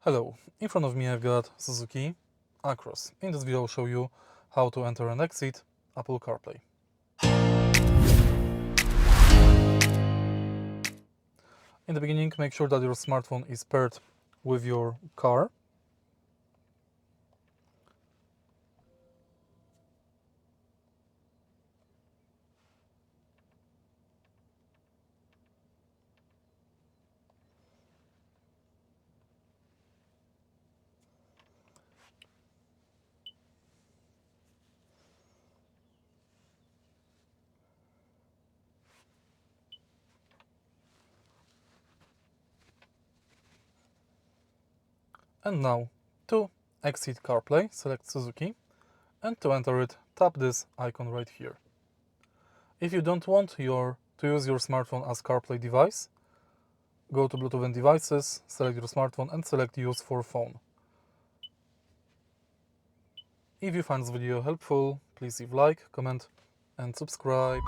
Hello, in front of me I've got Suzuki Across. In this video I'll show you how to enter and exit Apple CarPlay. In the beginning, make sure that your smartphone is paired with your car. And now, to exit CarPlay, select Suzuki, and to enter it, tap this icon right here. If you don't want to use your smartphone as CarPlay device, go to Bluetooth and Devices, select your smartphone and select Use for Phone. If you find this video helpful, please leave like, comment and subscribe.